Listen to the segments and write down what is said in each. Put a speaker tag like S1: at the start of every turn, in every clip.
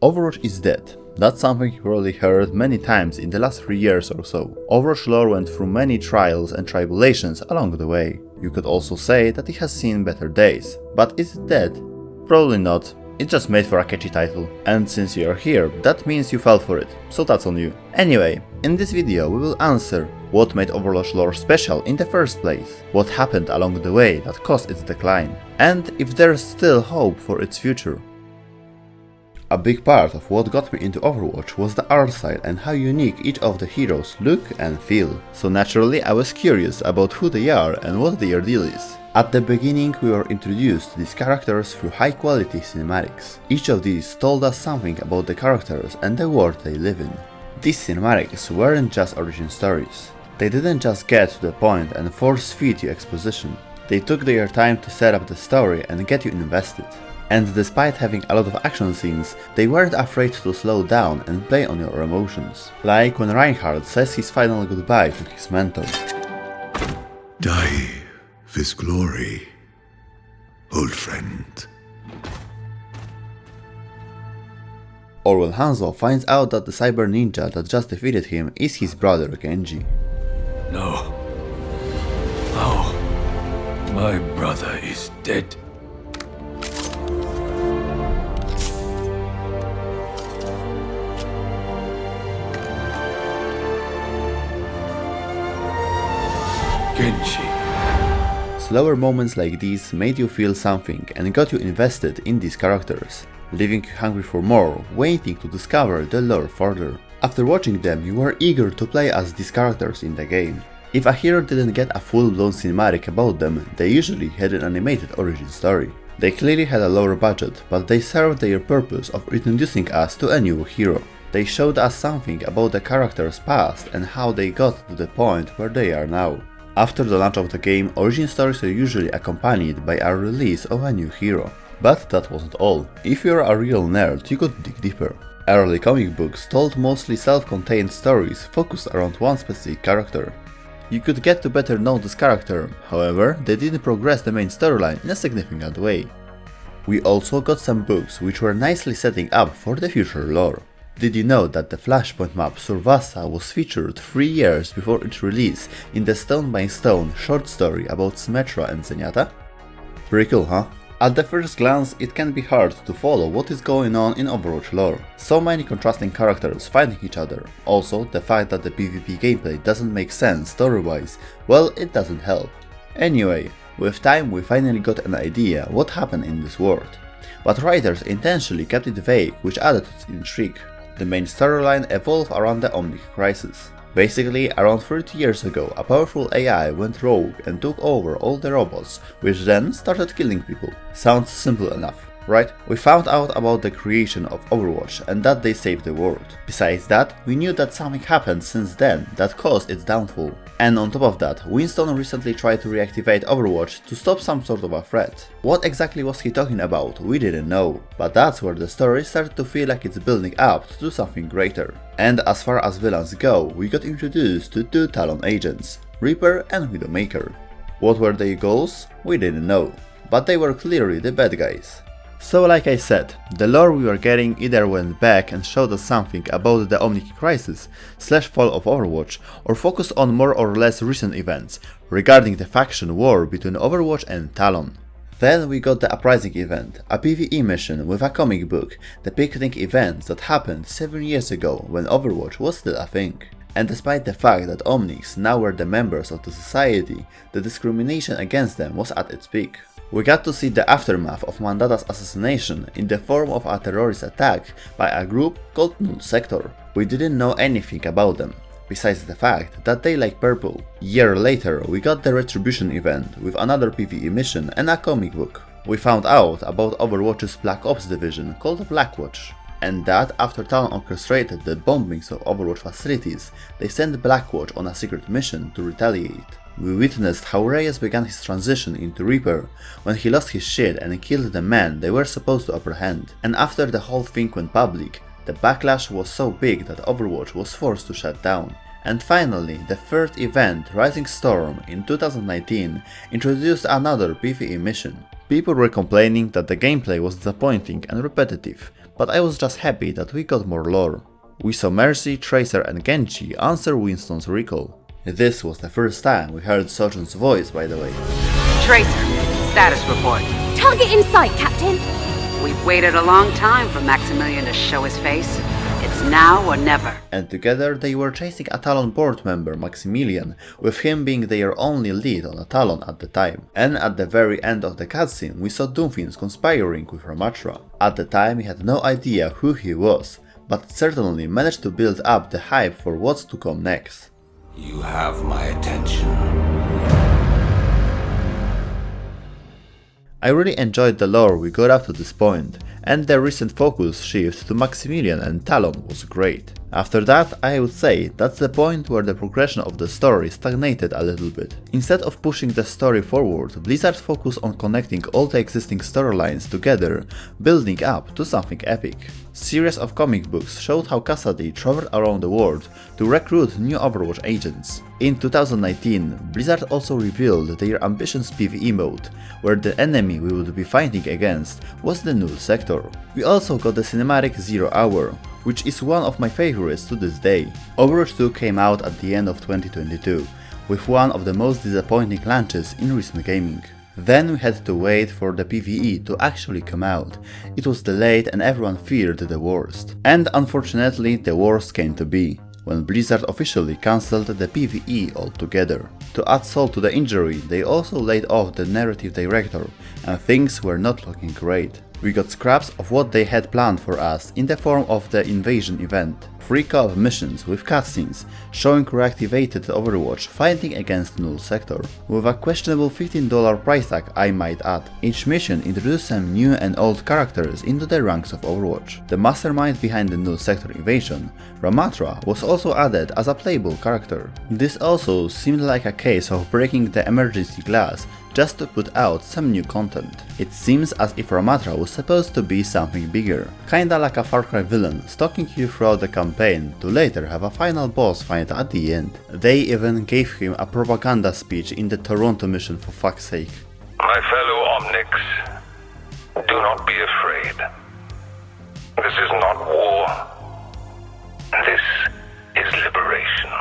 S1: Overwatch is dead. That's something you probably heard many times in the last 3 years or so. Overwatch lore went through many trials and tribulations along the way. You could also say that it has seen better days. But is it dead? Probably not. It's just made for a catchy title. And since you are here, that means you fell for it, so that's on you. Anyway, in this video we will answer what made Overwatch lore special in the first place, what happened along the way that caused its decline, and if there's still hope for its future. A big part of what got me into Overwatch was the art style and how unique each of the heroes look and feel. So naturally I was curious about who they are and what their deal is. At the beginning we were introduced to these characters through high quality cinematics. Each of these told us something about the characters and the world they live in. These cinematics weren't just origin stories. They didn't just get to the point and force feed you exposition. They took their time to set up the story and get you invested. And despite having a lot of action scenes, they weren't afraid to slow down and play on your emotions. Like when Reinhardt says his final goodbye to his mentor.
S2: Die with glory, old friend.
S1: Or when Hanzo finds out that the cyber ninja that just defeated him is his brother Genji.
S3: No. My brother is dead. Genji.
S1: Slower moments like these made you feel something and got you invested in these characters, leaving you hungry for more, waiting to discover the lore further. After watching them, you were eager to play as these characters in the game. If a hero didn't get a full-blown cinematic about them, they usually had an animated origin story. They clearly had a lower budget, but they served their purpose of introducing us to a new hero. They showed us something about the character's past and how they got to the point where they are now. After the launch of the game, origin stories are usually accompanied by a release of a new hero. But that wasn't all. If you're a real nerd, you could dig deeper. Early comic books told mostly self-contained stories focused around one specific character. You could get to better know this character, however, they didn't progress the main storyline in a significant way. We also got some books which were nicely setting up for the future lore. Did you know that the Flashpoint map Survassa was featured 3 years before its release in the Stone by Stone short story about Symmetra and Zenyatta? Pretty cool, huh? At the first glance, it can be hard to follow what is going on in Overwatch lore. So many contrasting characters fighting each other. Also, the fact that the PvP gameplay doesn't make sense story-wise, well, it doesn't help. Anyway, with time we finally got an idea what happened in this world. But writers intentionally kept it vague, which added to its intrigue. The main storyline evolved around the Omnic crisis. Basically, around 30 years ago, a powerful AI went rogue and took over all the robots, which then started killing people. Sounds simple enough, right? We found out about the creation of Overwatch and that they saved the world. Besides that, we knew that something happened since then that caused its downfall. And on top of that, Winston recently tried to reactivate Overwatch to stop some sort of a threat. What exactly was he talking about? We didn't know, but that's where the story started to feel like it's building up to do something greater. And as far as villains go, we got introduced to 2 Talon agents, Reaper and Widowmaker. What were their goals? We didn't know, but they were clearly the bad guys. So like I said, the lore we were getting either went back and showed us something about the Omnic crisis / fall of Overwatch, or focused on more or less recent events regarding the faction war between Overwatch and Talon. Then we got the Uprising event, a PvE mission with a comic book depicting events that happened 7 years ago when Overwatch was still a thing. And despite the fact that Omnics now were the members of the society, the discrimination against them was at its peak. We got to see the aftermath of Mandata's assassination in the form of a terrorist attack by a group called Null Sector. We didn't know anything about them, besides the fact that they like purple. A year later, we got the Retribution event with another PvE mission and a comic book. We found out about Overwatch's Black Ops division called Blackwatch, and that after Talon orchestrated the bombings of Overwatch facilities, they sent Blackwatch on a secret mission to retaliate. We witnessed how Reyes began his transition into Reaper when he lost his shit and killed the man they were supposed to apprehend. And after the whole thing went public, the backlash was so big that Overwatch was forced to shut down. And finally, the third event, Rising Storm, in 2019 introduced another PvE mission. People were complaining that the gameplay was disappointing and repetitive, but I was just happy that we got more lore. We saw Mercy, Tracer and Genji answer Winston's recall. This was the first time we heard Sojun's voice, by the way.
S4: Tracer, status report.
S5: Target in sight, Captain.
S4: We've waited a long time for Maximilian to show his face. It's now or never.
S1: And together they were chasing a Talon board member, Maximilian, with him being their only lead on a Talon at the time. And at the very end of the cutscene we saw Doomfist conspiring with Ramatra. At the time we had no idea who he was, but certainly managed to build up the hype for what's to come next.
S3: You have my attention.
S1: I really enjoyed the lore we got up to this point, and the recent focus shift to Maximilian and Talon was great. After that, I would say that's the point where the progression of the story stagnated a little bit. Instead of pushing the story forward, Blizzard focused on connecting all the existing storylines together, building up to something epic. Series of comic books showed how Cassidy traveled around the world to recruit new Overwatch agents. In 2019, Blizzard also revealed their ambitious PvE mode, where the enemy we would be fighting against was the Null Sector. We also got the cinematic Zero Hour, which is one of my favorites to this day. Overwatch 2 came out at the end of 2022, with one of the most disappointing launches in recent gaming. Then we had to wait for the PvE to actually come out. It was delayed and everyone feared the worst. And unfortunately the worst came to be, when Blizzard officially cancelled the PvE altogether. To add salt to the injury, they also laid off the narrative director, and things were not looking great. We got scraps of what they had planned for us in the form of the invasion event. 3 co-op missions with cutscenes showing reactivated Overwatch fighting against Null Sector, with a questionable $15 price tag I might add. Each mission introduced some new and old characters into the ranks of Overwatch. The mastermind behind the Null Sector invasion, Ramatra, was also added as a playable character. This also seemed like a case of breaking the emergency glass just to put out some new content. It seems as if Ramatra was supposed to be something bigger, kinda like a Far Cry villain stalking you throughout the campaign to later have a final boss fight at the end. They even gave him a propaganda speech in the Toronto mission, for fuck's sake.
S6: My fellow Omnics, do not be afraid. This is not war. This is liberation.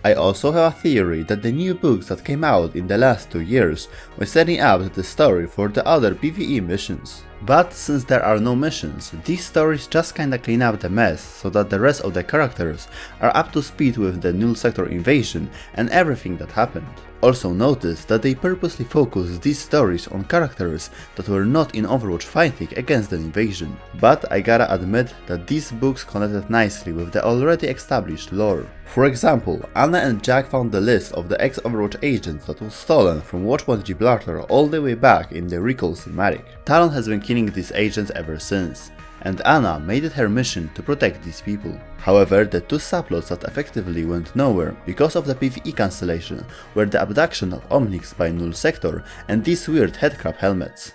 S1: I also have a theory that the new books that came out in the last 2 years were setting up the story for the other PvE missions. But since there are no missions, these stories just kinda clean up the mess so that the rest of the characters are up to speed with the Null Sector invasion and everything that happened. Also notice that they purposely focus these stories on characters that were not in Overwatch fighting against the invasion. But I gotta admit that these books connected nicely with the already established lore. For example, Anna and Jack found the list of the ex-Overwatch agents that was stolen from Watchpoint Gibraltar all the way back in the Recall cinematic. Talon has been killing these agents ever since, and Anna made it her mission to protect these people. However, the 2 subplots that effectively went nowhere because of the PvE cancellation were the abduction of Omnics by Null Sector and these weird headcrab helmets.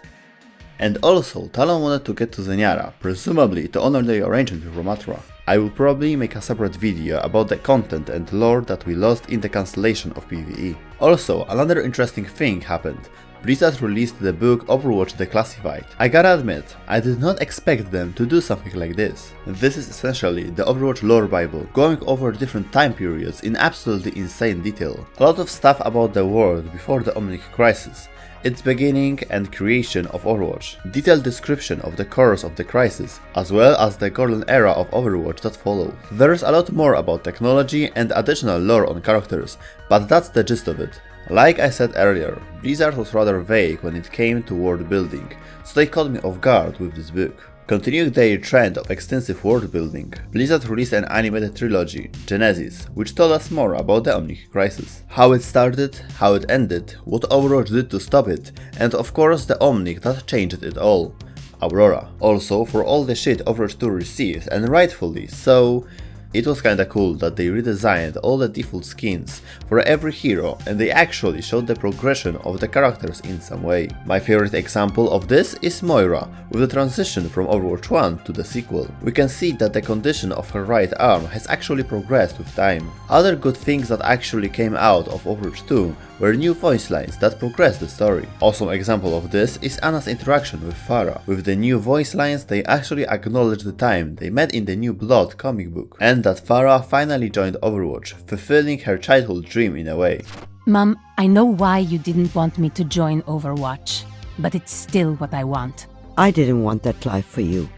S1: And also, Talon wanted to get to Zeniara, presumably to honor their arrangement with Ramatra. I will probably make a separate video about the content and lore that we lost in the cancellation of PvE. Also, another interesting thing happened. Blizzard released the book Overwatch Declassified. I gotta admit, I did not expect them to do something like this. This is essentially the Overwatch lore bible, going over different time periods in absolutely insane detail. A lot of stuff about the world before the Omnic Crisis, its beginning and creation of Overwatch, detailed description of the course of the crisis, as well as the golden era of Overwatch that followed. There's a lot more about technology and additional lore on characters, but that's the gist of it. Like I said earlier, Blizzard was rather vague when it came to world building, so they caught me off guard with this book. Continuing their trend of extensive world building, Blizzard released an animated trilogy, Genesis, which told us more about the Omnic Crisis. How it started, how it ended, what Overwatch did to stop it, and of course the Omnic that changed it all, Aurora. Also for all the shit Overwatch 2 received, and rightfully so, It was kinda cool that they redesigned all the default skins for every hero and they actually showed the progression of the characters in some way. My favorite example of this is Moira, with the transition from Overwatch 1 to the sequel. We can see that the condition of her right arm has actually progressed with time. Other good things that actually came out of Overwatch 2 were new voice lines that progressed the story. Awesome example of this is Ana's interaction with Pharah. With the new voice lines, they actually acknowledge the time they met in the New Blood comic book, and that Pharah finally joined Overwatch, fulfilling her childhood dream in a way.
S7: Mom, I know why you didn't want me to join Overwatch, but it's still what I want.
S8: I didn't want that life for you,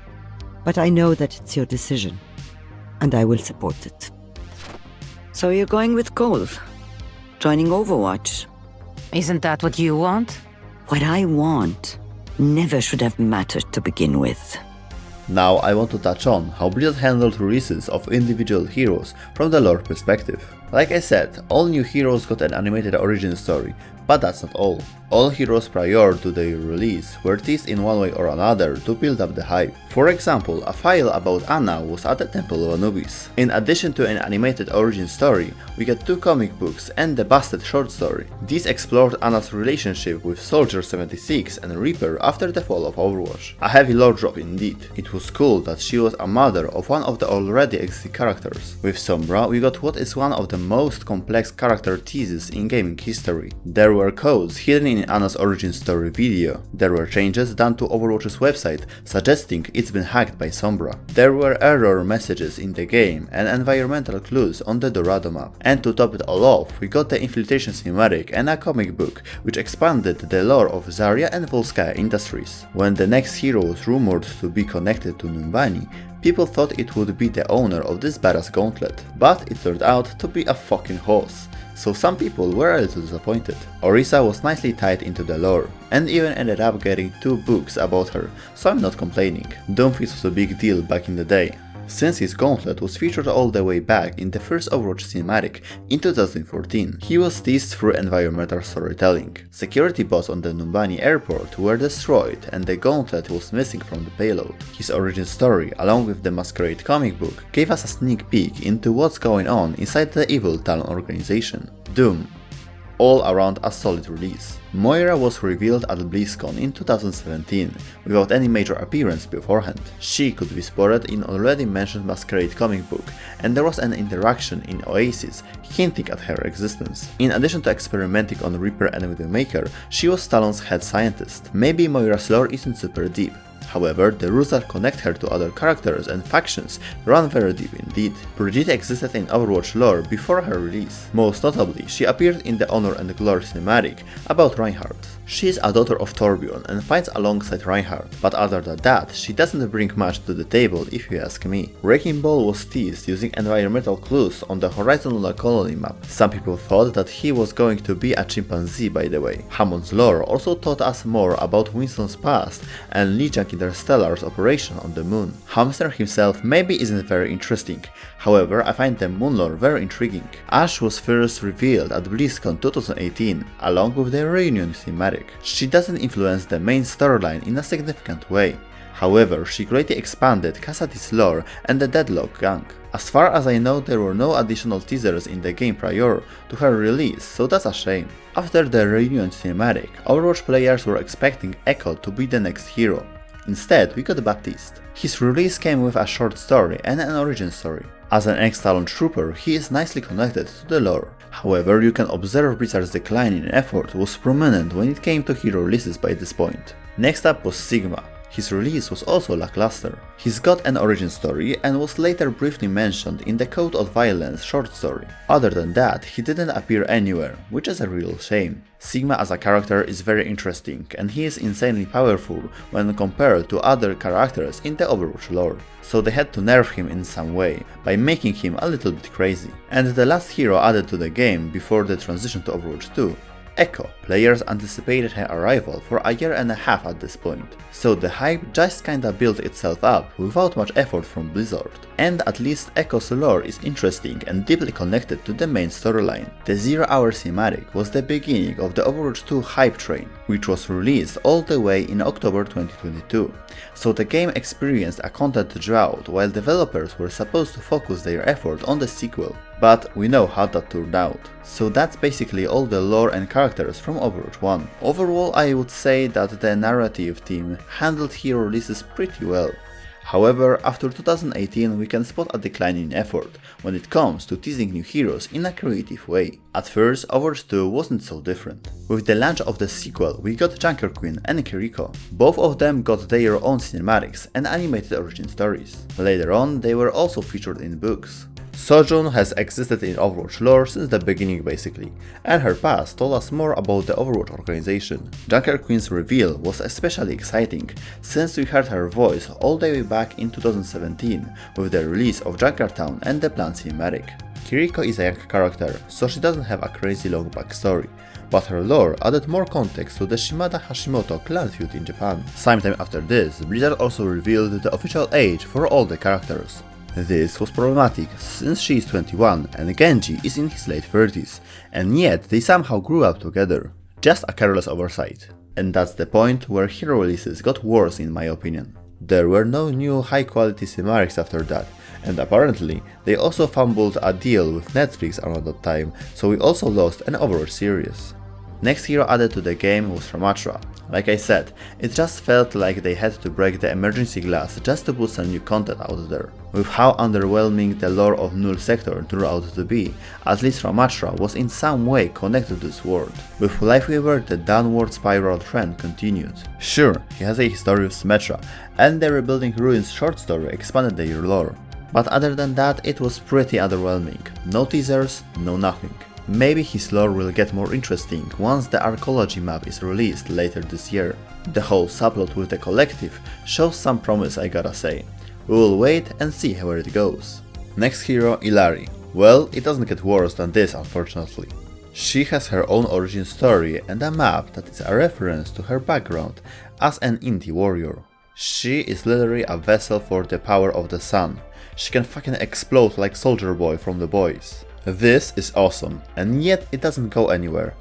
S8: but I know that it's your decision, and I will support it.
S9: So you're going with Cole, joining Overwatch.
S7: Isn't that what you want?
S9: What I want never should have mattered to begin with.
S1: Now I want to touch on how Blizzard handled releases of individual heroes from the lore perspective. Like I said, all new heroes got an animated origin story, but that's not all. All heroes prior to their release were teased in one way or another to build up the hype. For example, a file about Ana was at the Temple of Anubis. In addition to an animated origin story, we get 2 comic books and the Busted short story. These explored Ana's relationship with Soldier 76 and Reaper after the fall of Overwatch. A heavy lore drop indeed. It was cool that she was a mother of one of the already existing characters. With Sombra, we got what is one of the most complex character teases in gaming history. There were codes hidden in Ana's origin story video. There were changes done to Overwatch's website suggesting it's been hacked by Sombra. There were error messages in the game and environmental clues on the Dorado map. And to top it all off, we got the Infiltration cinematic and a comic book which expanded the lore of Zarya and Volskaya Industries. When the next hero was rumored to be connected to Numbani, people thought it would be the owner of this badass gauntlet, but it turned out to be a fucking horse. So some people were a little disappointed. Orisa was nicely tied into the lore, and even ended up getting 2 books about her, so I'm not complaining. Doomfist was a big deal back in the day, since his gauntlet was featured all the way back in the first Overwatch cinematic in 2014. He was teased through environmental storytelling. Security bots on the Numbani airport were destroyed and the gauntlet was missing from the payload. His origin story, along with the Masquerade comic book, gave us a sneak peek into what's going on inside the evil Talon organization. Doom. All around a solid release. Moira was revealed at BlizzCon in 2017, without any major appearance beforehand. She could be spotted in already mentioned Masquerade comic book, and there was an interaction in Oasis hinting at her existence. In addition to experimenting on Reaper and Widowmaker, she was Talon's head scientist. Maybe Moira's lore isn't super deep. However, the roots that connect her to other characters and factions run very deep indeed. Brigitte existed in Overwatch lore before her release. Most notably, she appeared in the Honor and Glory cinematic about Reinhardt. She is a daughter of Torbjorn and fights alongside Reinhardt, but other than that, she doesn't bring much to the table if you ask me. Wrecking Ball was teased using environmental clues on the Horizon Lunar Colony map. Some people thought that he was going to be a chimpanzee, by the way. Hammond's lore also taught us more about Winston's past and Lijiang Interstellar's operation on the moon. Hamster himself maybe isn't very interesting, however I find the moon lore very intriguing. Ashe was first revealed at BlizzCon 2018, along with the Reunion thematic. She doesn't influence the main storyline in a significant way. However, she greatly expanded Cassidy's lore and the Deadlock gang. As far as I know, there were no additional teasers in the game prior to her release, so that's a shame. After the Reunion cinematic, Overwatch players were expecting Echo to be the next hero. Instead, we got Baptiste. His release came with a short story and an origin story. As an ex-Talon trooper, he is nicely connected to the lore. However, you can observe Blizzard's decline in effort was prominent when it came to hero releases by this point. Next up was Sigma. His release was also lackluster. He's got an origin story and was later briefly mentioned in the Code of Violence short story. Other than that, he didn't appear anywhere, which is a real shame. Sigma as a character is very interesting, and he is insanely powerful when compared to other characters in the Overwatch lore, so they had to nerf him in some way, by making him a little bit crazy. And the last hero added to the game before the transition to Overwatch 2 Echo, players anticipated her arrival for a year and a half at this point, so the hype just kinda built itself up without much effort from Blizzard. And at least Echo's lore is interesting and deeply connected to the main storyline. The 0-hour cinematic was the beginning of the Overwatch 2 hype train, which was released all the way in October 2022, so the game experienced a content drought while developers were supposed to focus their effort on the sequel. But we know how that turned out. So that's basically all the lore and characters from Overwatch 1. Overall, I would say that the narrative team handled hero releases pretty well. However, after 2018 we can spot a decline in effort when it comes to teasing new heroes in a creative way. At first, Overwatch 2 wasn't so different. With the launch of the sequel, we got Junker Queen and Kiriko. Both of them got their own cinematics and animated origin stories. Later on, they were also featured in books. Sojun has existed in Overwatch lore since the beginning basically, and her past told us more about the Overwatch organization. Junker Queen's reveal was especially exciting since we heard her voice all the way back in 2017 with the release of Junkertown and the planned cinematic. Kiriko is a young character, so she doesn't have a crazy long backstory, but her lore added more context to the Shimada-Hashimoto clan feud in Japan. Sometime after this, Blizzard also revealed the official age for all the characters. This was problematic, since she is 21 and Genji is in his late 30s, and yet they somehow grew up together. Just a careless oversight. And that's the point where hero releases got worse in my opinion. There were no new high-quality cinematics after that, and apparently they also fumbled a deal with Netflix around that time, so we also lost an Overwatch series. Next hero added to the game was Ramatra. Like I said, it just felt like they had to break the emergency glass just to put some new content out there. With how underwhelming the lore of Null Sector turned out to be, at least Ramatra was in some way connected to this world. With Lifeweaver, the downward spiral trend continued. Sure, he has a history with Symmetra, and the Rebuilding Ruins short story expanded their lore. But other than that, it was pretty underwhelming. No teasers, no nothing. Maybe his lore will get more interesting once the Arcology map is released later this year. The whole subplot with the collective shows some promise, I gotta say. We will wait and see where it goes. Next hero, Illari. Well, it doesn't get worse than this unfortunately. She has her own origin story and a map that is a reference to her background as an indie warrior. She is literally a vessel for the power of the sun. She can fucking explode like Soldier Boy from The Boys. This is awesome, and yet it doesn't go anywhere.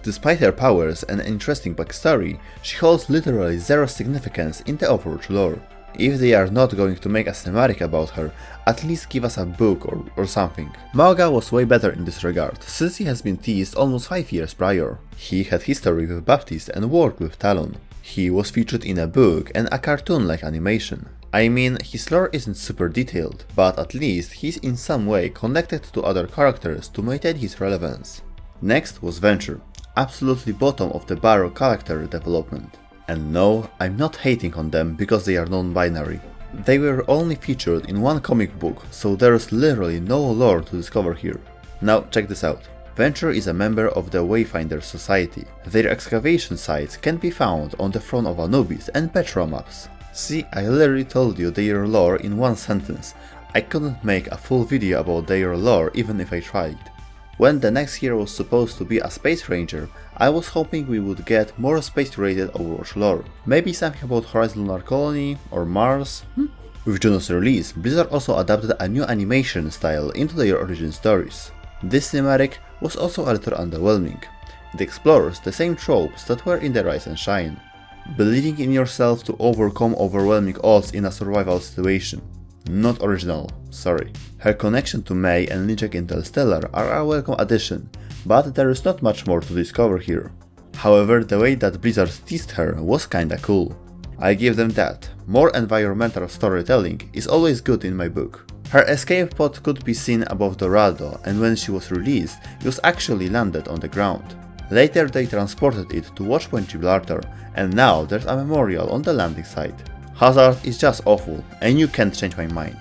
S1: Despite her powers and interesting backstory, she holds literally zero significance in the Overwatch lore. If they are not going to make a cinematic about her, at least give us a book or something. Mauga was way better in this regard, since he has been teased almost 5 years prior. He had history with Baptiste and worked with Talon. He was featured in a book and a cartoon-like animation. I mean, his lore isn't super detailed, but at least he's in some way connected to other characters to maintain his relevance. Next was Venture, absolutely bottom of the barrel character development. And no, I'm not hating on them because they are non-binary. They were only featured in one comic book, so there's literally no lore to discover here. Now check this out. Venture is a member of the Wayfinder Society. Their excavation sites can be found on the front of Anubis and Petra maps. See, I literally told you their lore in one sentence. I couldn't make a full video about their lore even if I tried. When the next hero was supposed to be a space ranger, I was hoping we would get more space-related Overwatch lore. Maybe something about Horizon Lunar Colony or Mars? With Juno's release, Blizzard also adapted a new animation style into their origin stories. This cinematic was also a little underwhelming. It explores the same tropes that were in the Rise and Shine. Believing in yourself to overcome overwhelming odds in a survival situation. Not original, sorry. Her connection to Mei and Lichek Interstellar are a welcome addition, but there is not much more to discover here. However, the way that Blizzard teased her was kinda cool. I give them that. More environmental storytelling is always good in my book. Her escape pod could be seen above Dorado, and when she was released, it was actually landed on the ground. Later they transported it to Watchpoint Gibraltar, and now there's a memorial on the landing site. Hazard is just awful, and you can't change my mind.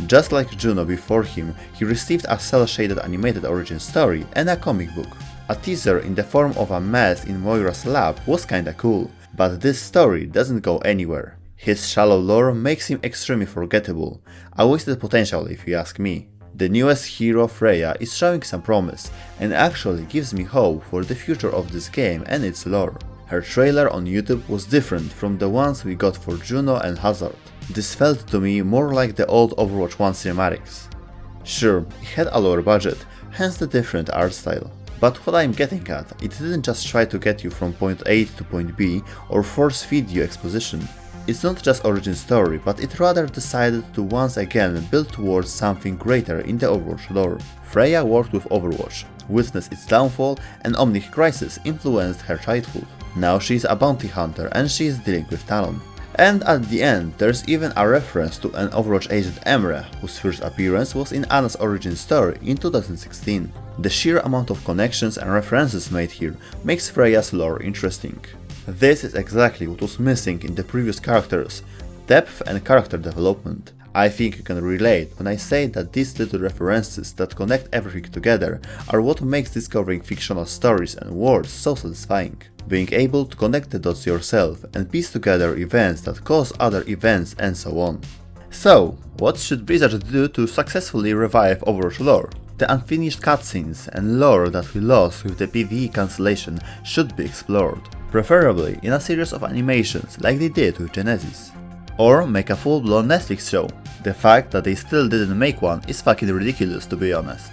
S1: Just like Juno before him, he received a cel-shaded animated origin story and a comic book. A teaser in the form of a mess in Moira's lab was kinda cool, but this story doesn't go anywhere. His shallow lore makes him extremely forgettable, a wasted potential if you ask me. The newest hero, Freya, is showing some promise and actually gives me hope for the future of this game and its lore. Her trailer on YouTube was different from the ones we got for Juno and Hazard. This felt to me more like the old Overwatch 1 cinematics. Sure, it had a lower budget, hence the different art style. But what I'm getting at, it didn't just try to get you from point A to point B or force feed you exposition. It's not just origin story, but it rather decided to once again build towards something greater in the Overwatch lore. Freya worked with Overwatch, witnessed its downfall, and Omnic Crisis influenced her childhood. Now she is a bounty hunter and she is dealing with Talon. And at the end, there's even a reference to an Overwatch agent Emre, whose first appearance was in Ana's origin story in 2016. The sheer amount of connections and references made here makes Freya's lore interesting. This is exactly what was missing in the previous characters: depth and character development. I think you can relate when I say that these little references that connect everything together are what makes discovering fictional stories and worlds so satisfying. Being able to connect the dots yourself and piece together events that cause other events and so on. So, what should Blizzard do to successfully revive Overwatch lore? The unfinished cutscenes and lore that we lost with the PvE cancellation should be explored, preferably in a series of animations like they did with Genesis. Or make a full-blown Netflix show. The fact that they still didn't make one is fucking ridiculous, to be honest.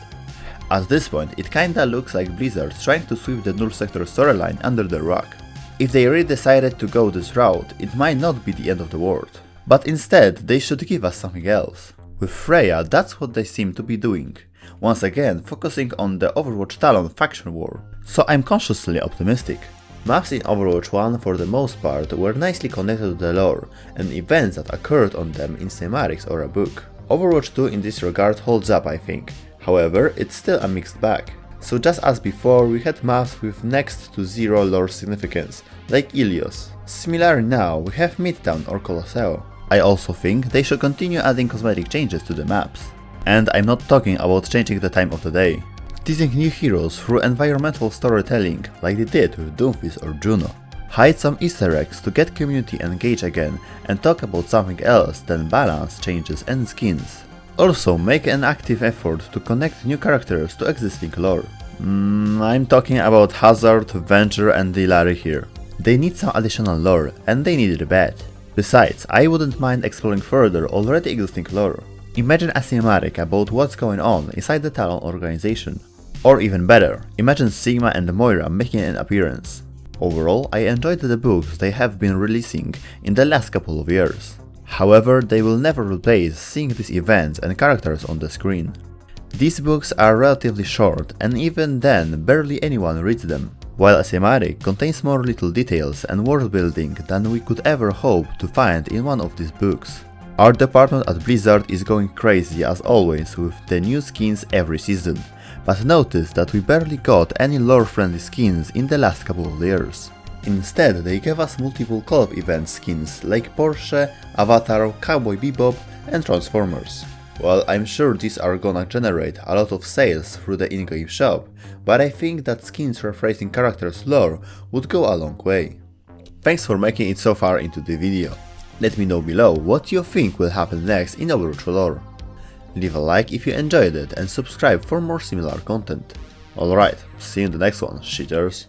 S1: At this point, it kinda looks like Blizzard trying to sweep the Null Sector storyline under the rug. If they really decided to go this route, it might not be the end of the world. But instead, they should give us something else. With Freya, that's what they seem to be doing. Once again, focusing on the Overwatch Talon faction war. So I'm cautiously optimistic. Maps in Overwatch 1 for the most part were nicely connected to the lore and events that occurred on them in cinematics or a book. Overwatch 2 in this regard holds up, I think. However, it's still a mixed bag. So just as before, we had maps with next to zero lore significance, like Ilios. Similarly now, we have Midtown or Colosseo. I also think they should continue adding cosmetic changes to the maps. And I'm not talking about changing the time of the day. Teasing new heroes through environmental storytelling like they did with Doomfist or Juno. Hide some easter eggs to get community engaged again and talk about something else than balance changes and skins. Also make an active effort to connect new characters to existing lore. I'm talking about Hazard, Venture and Dillari here. They need some additional lore and they need it bad. Besides, I wouldn't mind exploring further already existing lore. Imagine a cinematic about what's going on inside the Talon organization. Or even better, imagine Sigma and Moira making an appearance. Overall, I enjoyed the books they have been releasing in the last couple of years. However, they will never replace seeing these events and characters on the screen. These books are relatively short and even then barely anyone reads them, while a cinematic contains more little details and world building than we could ever hope to find in one of these books. Art department at Blizzard is going crazy as always with the new skins every season, but notice that we barely got any lore-friendly skins in the last couple of years. Instead, they gave us multiple co-op event skins like Porsche, Avatar, Cowboy Bebop and Transformers. Well, I'm sure these are gonna generate a lot of sales through the in-game shop, but I think that skins rephrasing characters' lore would go a long way. Thanks for making it so far into the video. Let me know below what you think will happen next in Overwatch lore. Leave a like if you enjoyed it and subscribe for more similar content. Alright, see you in the next one, shitters.